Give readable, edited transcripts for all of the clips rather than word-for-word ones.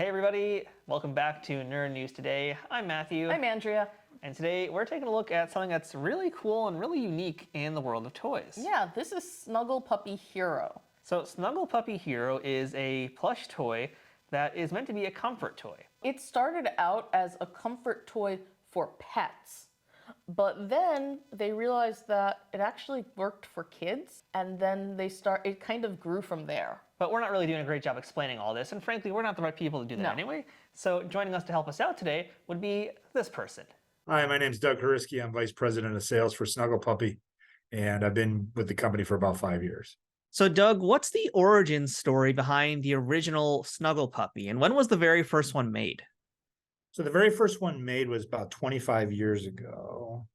Hey everybody, welcome back to Nerd News Today. I'm Matthew. I'm Andrea. And today we're taking a look at something that's really cool and really unique in the world of toys. Yeah, this is Snuggle Puppy Hero. So Snuggle Puppy Hero is a plush toy that is meant to be a comfort toy. It started out as a comfort toy for pets, but then they realized that it actually worked for kids, and then it kind of grew from there. But we're not really doing a great job explaining all this, and frankly, we're not the right people to do that anyway. So joining us to help us out today would be this person. Hi, my name's Doug Huriski. I'm Vice President of Sales for Snuggle Puppy, and I've been with the company for about 5 years. So Doug, what's the origin story behind the original Snuggle Puppy, and when was the very first one made? So the very first one made was about 25 years ago.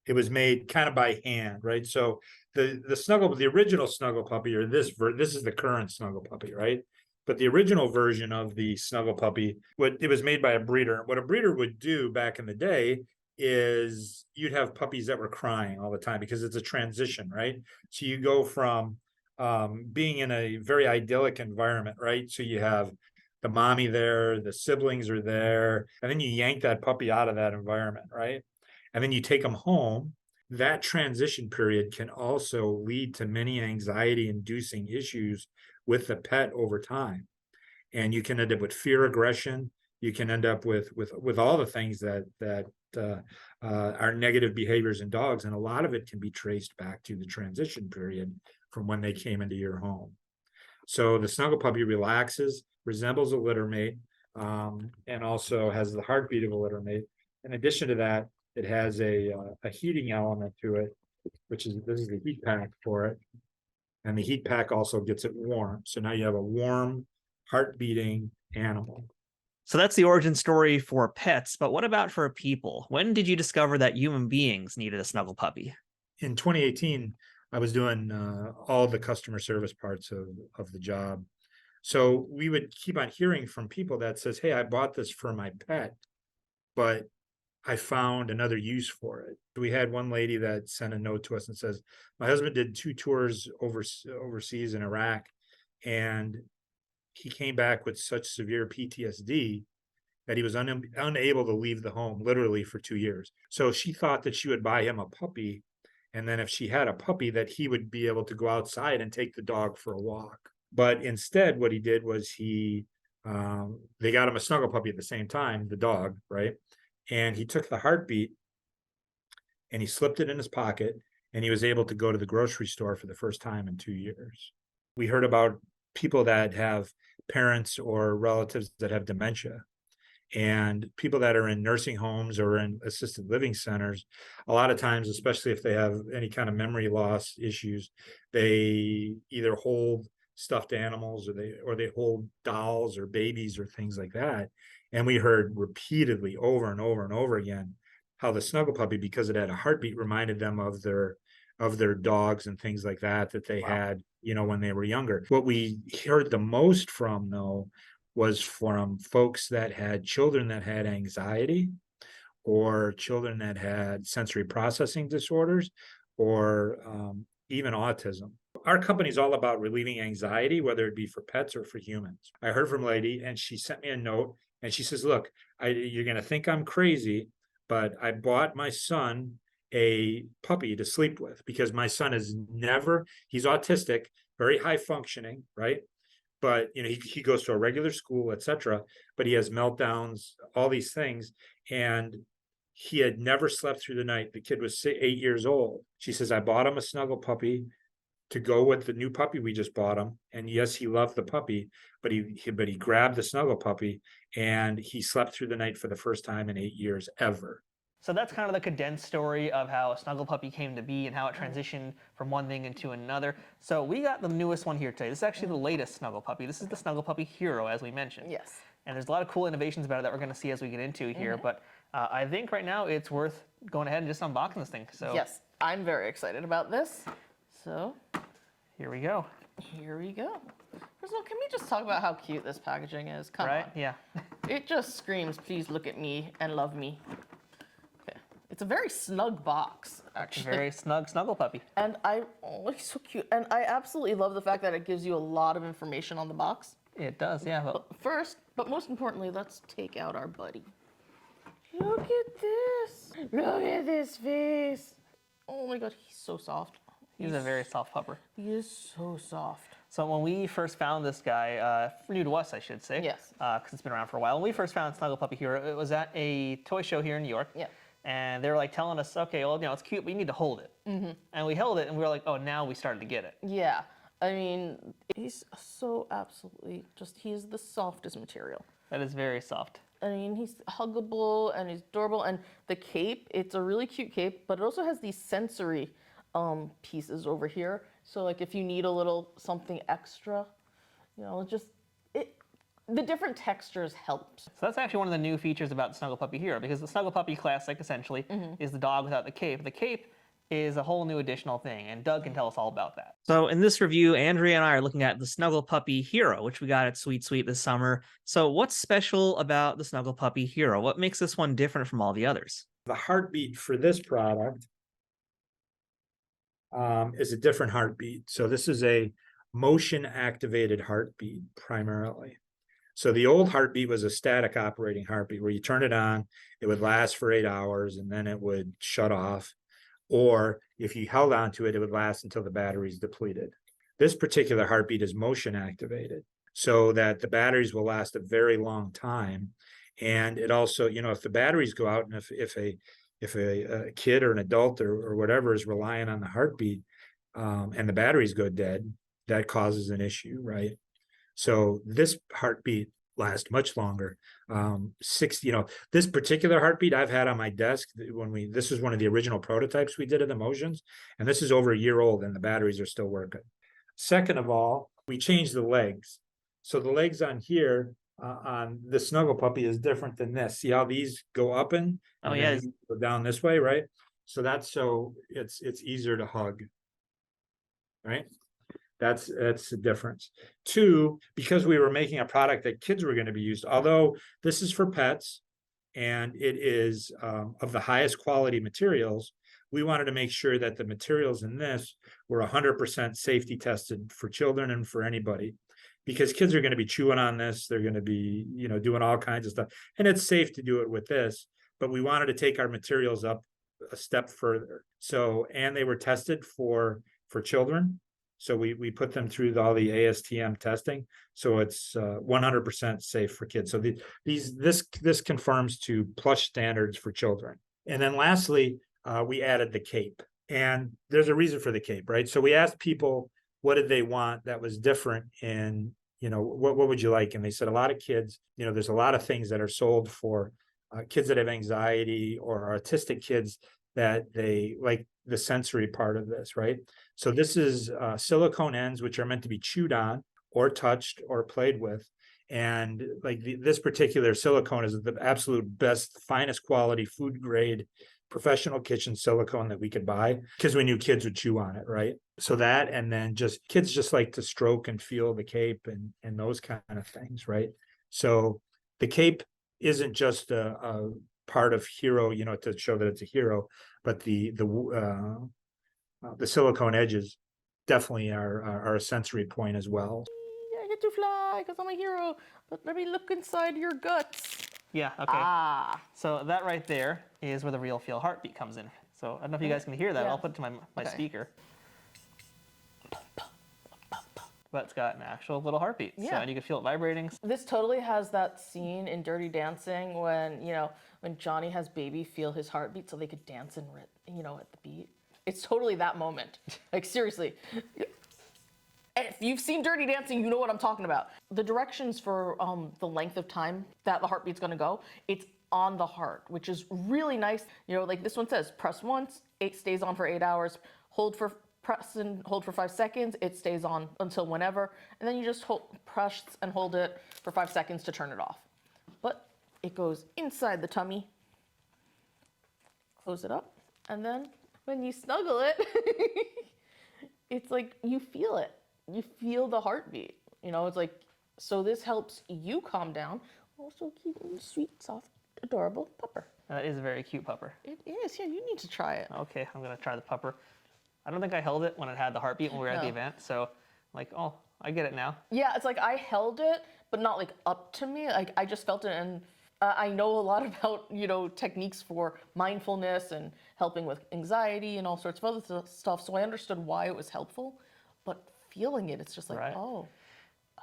It was made kind of by hand, right? So the original Snuggle Puppy, or this is the current Snuggle Puppy, right? But the original version of the Snuggle Puppy, it was made by a breeder. What a breeder would do back in the day is you'd have puppies that were crying all the time because it's a transition, right? So you go from being in a very idyllic environment, right? So you have the mommy there, the siblings are there, and then you yank that puppy out of that environment, right? And then you take them home. That transition period can also lead to many anxiety-inducing issues with the pet over time. And you can end up with fear, aggression. You can end up with all the things that are negative behaviors in dogs. And a lot of it can be traced back to the transition period from when they came into your home. So the Snuggle Puppy relaxes, resembles a litter mate, and also has the heartbeat of a litter mate. In addition to that, it has a heating element to it, this is the heat pack for it. And the heat pack also gets it warm. So now you have a warm, heart-beating animal. So that's the origin story for pets, but what about for people? When did you discover that human beings needed a Snuggle Puppy? In 2018, I was doing all the customer service parts of the job. So we would keep on hearing from people that says, hey, I bought this for my pet, but I found another use for it. We had one lady that sent a note to us and says, my husband did 2 tours overseas in Iraq, and he came back with such severe PTSD that he was unable to leave the home literally for 2 years. So she thought that she would buy him a puppy, and then if she had a puppy, that he would be able to go outside and take the dog for a walk. But instead, what he did was they got him a Snuggle Puppy at the same time, the dog, right? And he took the heartbeat and he slipped it in his pocket, and he was able to go to the grocery store for the first time in 2 years. We heard about people that have parents or relatives that have dementia, and people that are in nursing homes or in assisted living centers. A lot of times, especially if they have any kind of memory loss issues, they either hold stuffed animals or they hold dolls or babies or things like that. And we heard repeatedly over and over and over again how the Snuggle Puppy, because it had a heartbeat, reminded them of their dogs and things like that they had, when they were younger. What we heard the most from, though, was from folks that had children that had anxiety, or children that had sensory processing disorders, or even autism. Our company is all about relieving anxiety, whether it be for pets or for humans. I heard from a lady, and she sent me a note, and she says, look, you're going to think I'm crazy, but I bought my son a puppy to sleep with because my son he's autistic, very high functioning, right? But he goes to a regular school, etc. But he has meltdowns, all these things, and he had never slept through the night. The kid was 8 years old. She says, I bought him a Snuggle Puppy to go with the new puppy we just bought him. And yes, he loved the puppy, but he grabbed the Snuggle Puppy and he slept through the night for the first time in 8 years ever. So that's kind of the condensed story of how Snuggle Puppy came to be and how it transitioned from one thing into another. So we got the newest one here today. This is actually the latest Snuggle Puppy. This is the Snuggle Puppy Hero, as we mentioned. Yes. And there's a lot of cool innovations about it that we're going to see as we get into here. But I think right now it's worth going ahead and just unboxing this thing. So yes, I'm very excited about this. So here we go. Here we go. First of all, can we just talk about how cute this packaging is? Come on. Yeah. It just screams, please look at me and love me. Okay. It's a very snug box, actually. Very snug Snuggle Puppy. And he's so cute. And I absolutely love the fact that it gives you a lot of information on the box. It does, yeah. But first, But most importantly, let's take out our buddy. Look at this. Look at this face. Oh my God, he's so soft. He's a very soft pupper. He is so soft. So when we first found this guy, new to us, I should say. Yes. Because it's been around for a while. When we first found Snuggle Puppy Hero, it was at a toy show here in New York. Yeah. And they were like telling us, okay, well, it's cute, but you need to hold it. And we held it, and we were like, oh, now we started to get it. Yeah. I mean, he's so absolutely he's the softest material. That is very soft. I mean, he's huggable and he's adorable. And the cape, it's a really cute cape, but it also has these sensory pieces over here. So like if you need a little something extra, the different textures helps. So that's actually one of the new features about the Snuggle Puppy Hero, because the Snuggle Puppy Classic, essentially, is the dog without the cape. The cape is a whole new additional thing, and Doug can tell us all about that. So in this review, Andrea and I are looking at the Snuggle Puppy Hero, which we got at Sweet Sweet this summer. So what's special about the Snuggle Puppy Hero? What makes this one different from all the others? The heartbeat for this product is a different heartbeat. So this is a motion activated heartbeat primarily. So the old heartbeat was a static operating heartbeat where you turn it on, it would last for 8 hours and then it would shut off. Or if you held onto it, it would last until the battery's depleted. This particular heartbeat is motion activated so that the batteries will last a very long time. And it also, if the batteries go out and if a kid or an adult or whatever is relying on the heartbeat and the batteries go dead, that causes an issue, right? So this heartbeat lasts much longer. This particular heartbeat I've had on my desk this is one of the original prototypes we did of the Motions, and this is over a year old and the batteries are still working. Second of all, we changed the legs. So the legs on here on the Snuggle Puppy is different than this. See how these go up and yeah, go down this way, right? So that's it's easier to hug, right? That's the difference. Two, because we were making a product that kids were going to be used, although this is for pets and it is of the highest quality materials, we wanted to make sure that the materials in this were 100% safety tested for children and for anybody, because kids are going to be chewing on this. They're going to be, doing all kinds of stuff, and it's safe to do it with this, but we wanted to take our materials up a step further. So, and they were tested for children. So we put them through all the ASTM testing, so it's 100% safe for kids. So this conforms to plush standards for children. And then lastly, we added the cape, and there's a reason for the cape, right? So we asked people what did they want that was different, in what would you like? And they said a lot of kids. There's a lot of things that are sold for kids that have anxiety or autistic kids that they like the sensory part of this, right? So this is silicone ends, which are meant to be chewed on or touched or played with. And like this particular silicone is the absolute best, finest quality food grade professional kitchen silicone that we could buy, because we knew kids would chew on it, right? So that, and then kids just like to stroke and feel the cape and those kind of things, right? So the cape isn't just a part of Hero, to show that it's a hero, but the silicone edges definitely are a sensory point as well. I get to fly because I'm a hero, but let me look inside your guts. Yeah, okay. So that right there is where the real feel heartbeat comes in. So I don't know if you guys can hear that. Yeah. I'll put it to my speaker. But it's got an actual little heartbeat. So, Yeah. and you can feel it vibrating. This totally has that scene in Dirty Dancing when, when Johnny has Baby feel his heartbeat so they could dance at the beat. It's totally that moment. Like, seriously. If you've seen Dirty Dancing, you know what I'm talking about. The directions for the length of time that the heartbeat's gonna go, it's on the heart, which is really nice. Like this one says, press once, it stays on for 8 hours, press and hold for 5 seconds, it stays on until whenever, and then you just press and hold it for 5 seconds to turn it off. But it goes inside the tummy, close it up, and then when you snuggle it, it's like you feel it. You feel the heartbeat. It's like, so this helps you calm down, also keeping a sweet, soft, adorable pupper. That is a very cute pupper. It is, yeah, you need to try it. Okay, I'm gonna try the pupper. I don't think I held it when it had the heartbeat when we were at the event, so like, oh, I get it now. Yeah, it's like I held it but not like up to me. Like I just felt it, and I know a lot about, you know, techniques for mindfulness and helping with anxiety and all sorts of other stuff. So I understood why it was helpful, but feeling it, it's just like, Right. oh.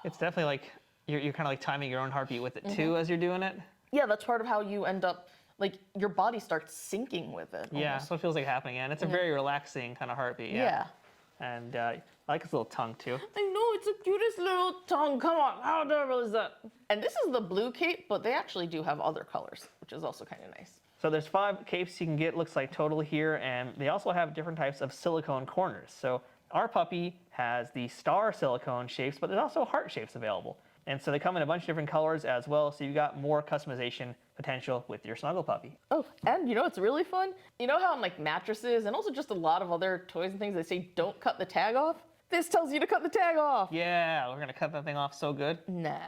It's definitely like you're kind of like timing your own heartbeat with it too as you're doing it. Yeah, that's part of how you end up, like your body starts syncing with it. Yeah, Almost. that's what it feels like happening. And it's a very relaxing kind of heartbeat. Yeah. And I like its little tongue too. I know, it's the cutest little tongue. Come on, how adorable is that? And this is the blue cape, but they actually do have other colors, which is also kind of nice. So there's 5 capes you can get, looks like total here, and they also have different types of silicone corners. So our puppy has the star silicone shapes, but there's also heart shapes available. And so they come in a bunch of different colors as well, so you've got more customization potential with your Snuggle Puppy. Oh, and you know what's really fun? You know how on like mattresses and also just a lot of other toys and things, they say don't cut the tag off? This tells you to cut the tag off. Yeah, we're gonna cut that thing off so good. Nah.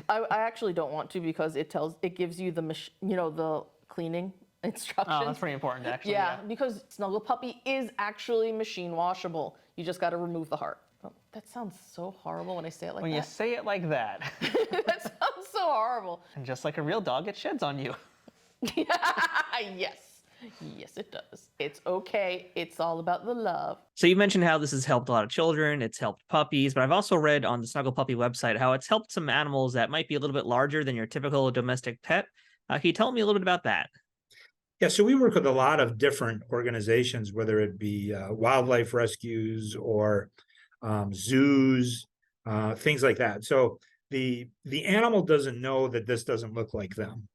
I actually don't want to because it gives you the the cleaning instructions. Oh, that's pretty important actually. Yeah, because Snuggle Puppy is actually machine washable. You just got to remove the heart. Oh, that sounds so horrible when I say it like When that. you say it like that, That sounds so horrible. and just like a real dog, it sheds on you. Yes. Yes, it does. It's okay. It's all about the love. So you mentioned how this has helped a lot of children, it's helped puppies, but I've also read on the Snuggle Puppy website how it's helped some animals that might be a little bit larger than your typical domestic pet. Can you tell me a little bit about that? Yeah, so we work with a lot of different organizations, whether it be wildlife rescues or zoos, things like that. So the animal doesn't know that this doesn't look like them,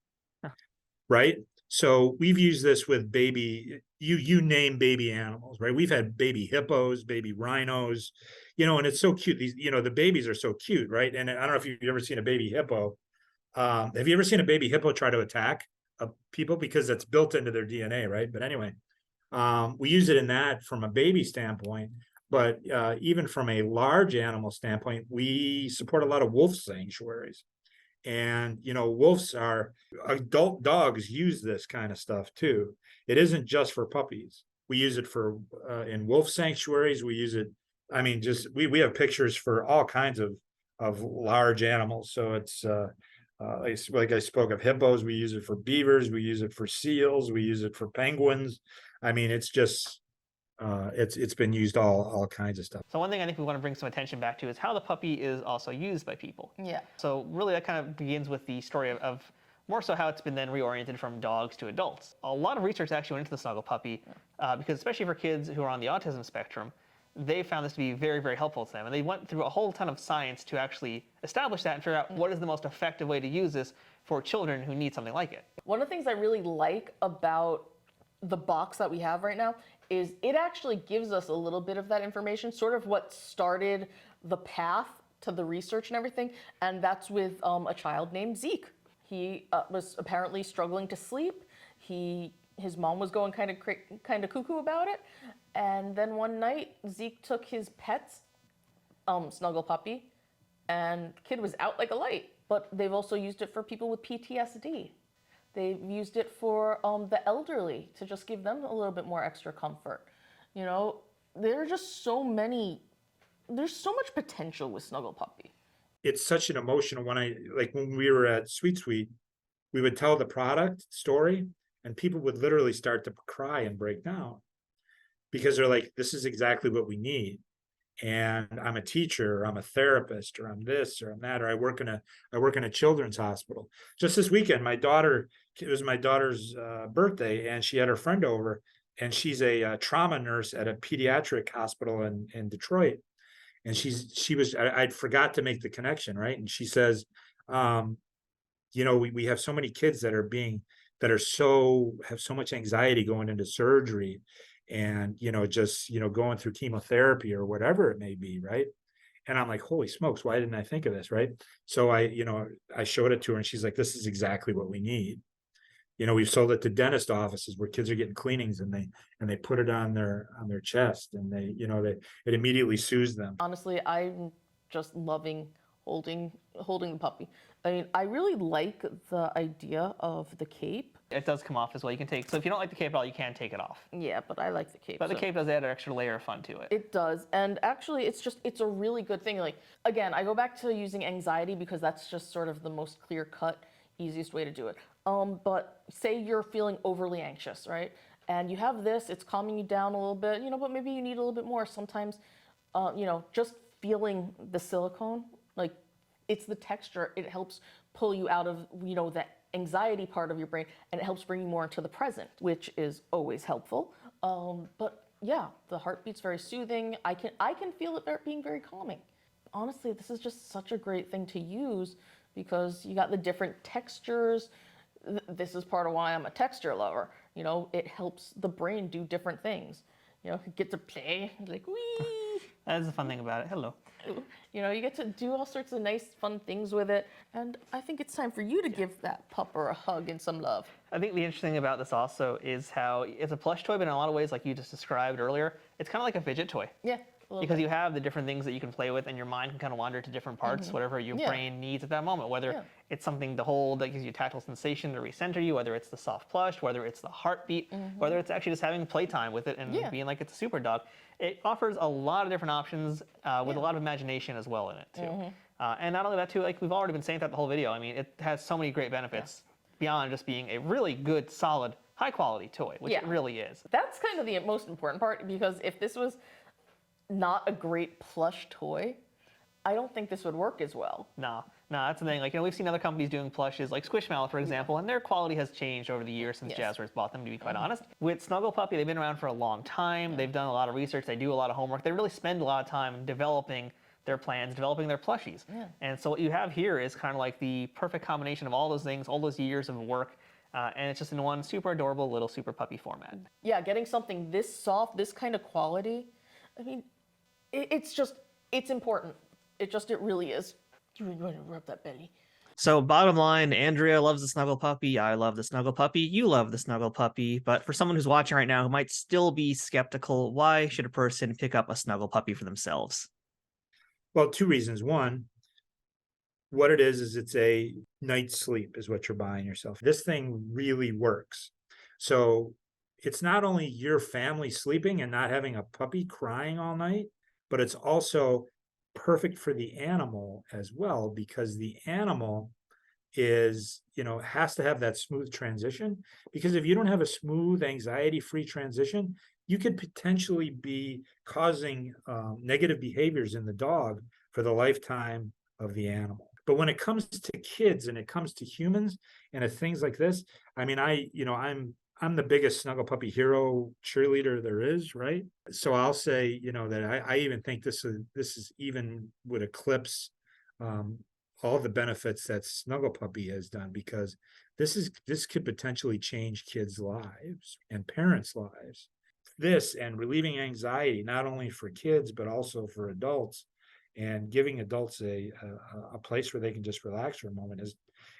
right? So we've used this with baby, you name baby animals, right? We've had baby hippos, baby rhinos, and it's so cute. These, the babies are so cute, right? And I don't know if you've ever seen a baby hippo. Have you ever seen a baby hippo try to attack people? Because it's built into their DNA, right? But anyway, we use it in that from a baby standpoint, but even from a large animal standpoint, we support a lot of wolf sanctuaries. And, adult dogs use this kind of stuff too. It isn't just for puppies. We use it for, in wolf sanctuaries, we use it. I mean, we have pictures for all kinds of large animals. So it's, like I spoke of hippos, we use it for beavers, we use it for seals, we use it for penguins. I mean, it's just, it's been used all kinds of stuff. So one thing I think we want to bring some attention back to is how the puppy is also used by people. Yeah. So really that kind of begins with the story of more so how it's been then reoriented from dogs to adults. A lot of research actually went into the Snuggle Puppy because especially for kids who are on the autism spectrum, they found this to be very, very helpful to them. And they went through a whole ton of science to actually establish that and figure out what is the most effective way to use this for children who need something like it. One of the things I really like about the box that we have right now is it actually gives us a little bit of that information, sort of what started the path to the research and everything. And that's with a child named Zeke. He was apparently struggling to sleep. His mom was going kind of cuckoo about it. And then one night, Zeke took his pet's Snuggle Puppy, and kid was out like a light. But they've also used it for people with PTSD. They've used it for the elderly to just give them a little bit more extra comfort. There are just there's so much potential with Snuggle Puppy. It's such an emotional, when we were at Sweet Sweet, we would tell the product story and people would literally start to cry and break down because they're like, this is exactly what we need. And I'm a teacher, or I'm a therapist, or I'm this, or I'm that, or I work in a children's hospital. Just this weekend, it was my daughter's birthday, and she had her friend over, and she's a trauma nurse at a pediatric hospital in Detroit. And I forgot to make the connection, right? And she says, we have so many kids that have so much anxiety going into surgery, and going through chemotherapy or whatever it may be, right? And I'm like, holy smokes, why didn't I think of this, right? So I showed it to her, and she's like, this is exactly what we need. We've sold it to dentist offices where kids are getting cleanings, and they put it on their chest, and it immediately soothes them. Honestly, I'm just loving holding the puppy. I mean, I really like the idea of the cape. It does come off as well. You can take, so if you don't like the cape at all, you can take it off. Yeah, but I like the cape. But the so- cape does add an extra layer of fun to it. It does. And actually, it's a really good thing. Like, again, I go back to using anxiety because that's just sort of the most clear cut, easiest way to do it. But say you're feeling overly anxious, right? And you have this, it's calming you down a little bit, but maybe you need a little bit more. Sometimes, just feeling the silicone, like it's the texture, it helps pull you out of, the anxiety part of your brain, and it helps bring you more into the present, which is always helpful. But yeah, the heartbeat's very soothing. I can feel it being very calming. Honestly, this is just such a great thing to use because you got the different textures. This is part of why I'm a texture lover. It helps the brain do different things. Get to play, like, wee. That is the fun thing about it. Hello. You get to do all sorts of nice, fun things with it. And I think it's time for you to give that pupper a hug and some love. I think the interesting thing about this also is how it's a plush toy, but in a lot of ways, like you just described earlier, it's kind of like a fidget toy. Yeah. Because you have the different things that you can play with, and your mind can kind of wander to different parts, whatever your brain needs at that moment. Whether it's something to hold that gives you tactile sensation to recenter you, whether it's the soft plush, whether it's the heartbeat, whether it's actually just having playtime with it and being like it's a super dog. It offers a lot of different options with a lot of imagination as well in it too. And not only that too, like we've already been saying throughout the whole video. I mean, it has so many great benefits beyond just being a really good, solid, high quality toy, which it really is. That's kind of the most important part, because if this was not a great plush toy, I don't think this would work as well. No, that's the thing. Like, we've seen other companies doing plushes, like Squishmallow, for example, and their quality has changed over the years since Jazzwares bought them, to be quite honest. With Snuggle Puppy, they've been around for a long time. They've done a lot of research. They do a lot of homework. They really spend a lot of time developing their plans, developing their plushies. And so what you have here is kind of like the perfect combination of all those things, all those years of work, and it's just in one super adorable little super puppy format. Yeah, getting something this soft, this kind of quality, I mean, it's important. It really is. You want to rub that belly. So bottom line, Andrea loves the Snuggle Puppy. I love the Snuggle Puppy. You love the Snuggle Puppy. But for someone who's watching right now who might still be skeptical, why should a person pick up a Snuggle Puppy for themselves? Well, two reasons. One, what it is it's a night's sleep is what you're buying yourself. This thing really works. So it's not only your family sleeping and not having a puppy crying all night, but it's also perfect for the animal as well, because the animal is, has to have that smooth transition. Because if you don't have a smooth, anxiety-free transition, you could potentially be causing negative behaviors in the dog for the lifetime of the animal. But when it comes to kids and it comes to humans and things like this, I mean, I'm the biggest Snuggle Puppy hero cheerleader there is, right? So I'll say, that I even think this is even would eclipse all the benefits that Snuggle Puppy has done, because this could potentially change kids' lives and parents' lives. This and relieving anxiety, not only for kids, but also for adults, and giving adults a place where they can just relax for a moment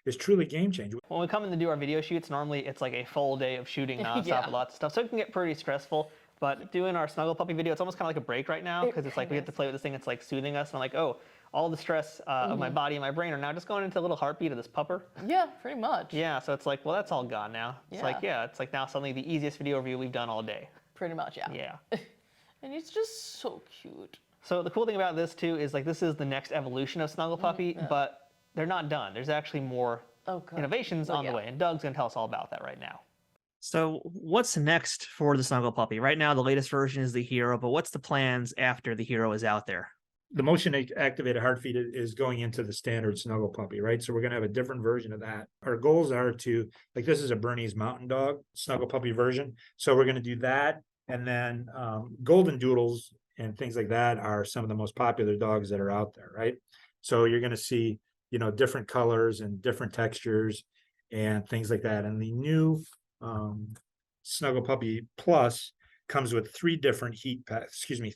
is truly game changer. When we come in to do our video shoots, normally it's like a full day of shooting nonstop, lots of stuff. So it can get pretty stressful. But doing our Snuggle Puppy video, it's almost kind of like a break right now, because it's like we get to play with this thing. It's like soothing us. And I'm like, oh, all the stress of my body and my brain are now just going into a little heartbeat of this pupper. Yeah, pretty much. Yeah, so it's like, well, that's all gone now. It's it's like now suddenly the easiest video review we've done all day. Pretty much, yeah. Yeah. And it's just so cute. So the cool thing about this too is like this is the next evolution of Snuggle Puppy, but they're not done. There's actually more innovations on the way, and Doug's gonna tell us all about that right now. So what's next for the Snuggle Puppy? Right now, the latest version is the Hero, but what's the plans after the Hero is out there? The motion activated heart feed is going into the standard Snuggle Puppy, right? So we're going to have a different version of that. Our goals are to, like, this is a Bernese Mountain Dog Snuggle Puppy version. So we're going to do that. And then Golden Doodles and things like that are some of the most popular dogs that are out there, right? So you're going to see, different colors and different textures and things like that. And the new Snuggle Puppy Plus comes with 3 different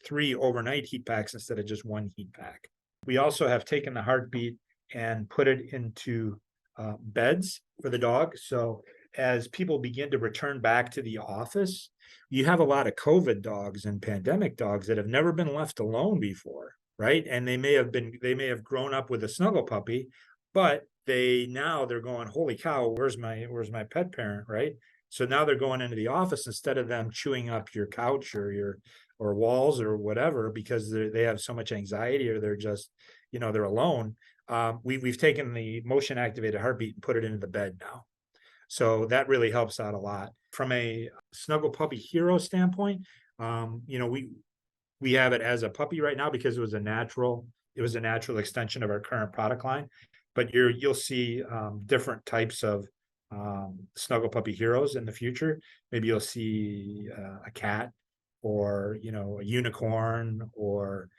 three overnight heat packs instead of just 1 heat pack. We also have taken the heartbeat and put it into beds for the dog. So as people begin to return back to the office, you have a lot of COVID dogs and pandemic dogs that have never been left alone before, right? And they may have grown up with a Snuggle Puppy, but they're going, holy cow, where's my pet parent, right? So now they're going into the office instead of them chewing up your couch or walls or whatever, because they have so much anxiety, or they're just, they're alone. We've taken the motion activated heartbeat and put it into the bed now. So that really helps out a lot. From a Snuggle Puppy Hero standpoint, we have it as a puppy right now because it was a natural extension of our current product line. But you'll see different types of Snuggle Puppy Heroes in the future. Maybe you'll see a cat, or a unicorn, or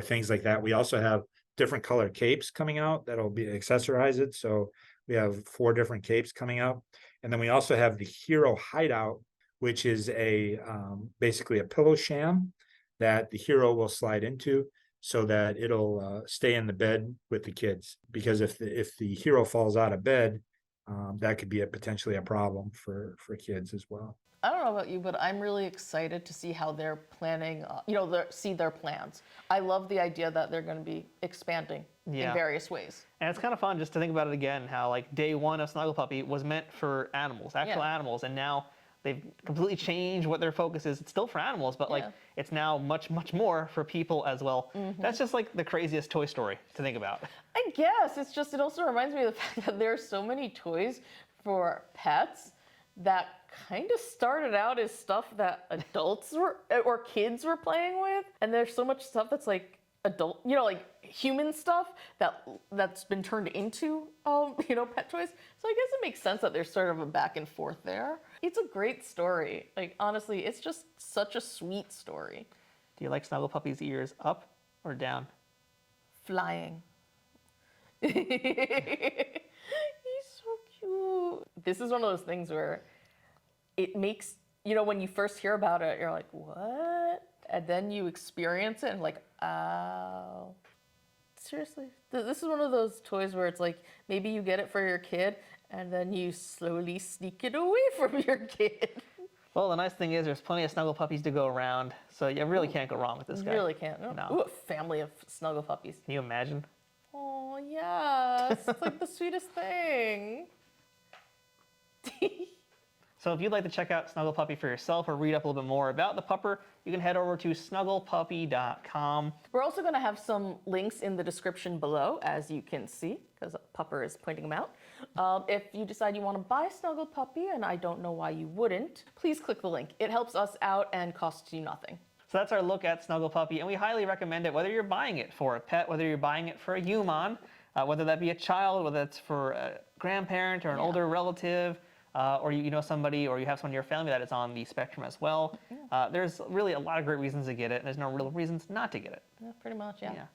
things like that. We also have different color capes coming out that'll be accessorize it. So we have 4 different capes coming out, and then we also have the Hero Hideout, which is basically a pillow sham that the hero will slide into, so that it'll stay in the bed with the kids. Because if the hero falls out of bed, that could be potentially a problem for kids as well. I don't know about you, but I'm really excited to see how they're planning, see their plans. I love the idea that they're going to be expanding in various ways. And it's kind of fun just to think about it again, how like day one of Snuggle Puppy was meant for animals, actual animals, and now they've completely changed what their focus is. It's still for animals, but like it's now much, much more for people as well. That's just like the craziest Toy Story to think about. I guess it also reminds me of the fact that there are so many toys for pets that kind of started out as stuff that adults or kids were playing with, and there's so much stuff that's like adult, like human stuff that's been turned into pet toys. So I guess it makes sense that there's sort of a back and forth there. It's a great story. Like, honestly, it's just such a sweet story. Do you like Snuggle Puppy's ears up or down? Flying. He's so cute. This is one of those things where it makes, when you first hear about it, you're like, what? And then you experience it and like, oh. Seriously. This is one of those toys where it's like, maybe you get it for your kid, and then you slowly sneak it away from your kid. Well, the nice thing is there's plenty of Snuggle Puppies to go around, so you really can't go wrong with this guy. You really can't. No. Ooh, a family of Snuggle Puppies. Can you imagine? Oh, yes. It's like the sweetest thing. So if you'd like to check out Snuggle Puppy for yourself or read up a little bit more about the pupper, you can head over to snugglepuppy.com. We're also going to have some links in the description below, as you can see, because Pupper is pointing them out. If you decide you want to buy Snuggle Puppy, and I don't know why you wouldn't, please click the link. It helps us out and costs you nothing. So that's our look at Snuggle Puppy, and we highly recommend it, whether you're buying it for a pet, whether you're buying it for a human, whether that be a child, whether it's for a grandparent or an older relative, or you know somebody, or you have someone in your family that is on the spectrum as well. There's really a lot of great reasons to get it, and there's no real reasons not to get it. Yeah, pretty much, yeah.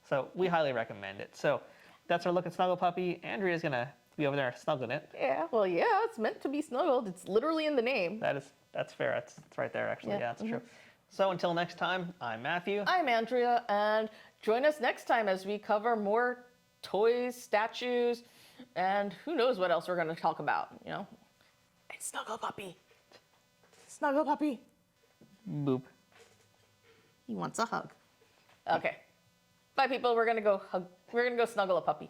So we highly recommend it. So that's our look at Snuggle Puppy. Andrea's gonna be over there snuggling it. Yeah, well, yeah, it's meant to be snuggled. It's literally in the name. That's fair. It's right there, actually. Yeah, that's true. So until next time, I'm Matthew. I'm Andrea, and join us next time as we cover more toys, statues, and who knows what else we're going to talk about, And Snuggle Puppy. Snuggle Puppy. Boop. He wants a hug. Okay. Bye, people. We're going to go snuggle a puppy.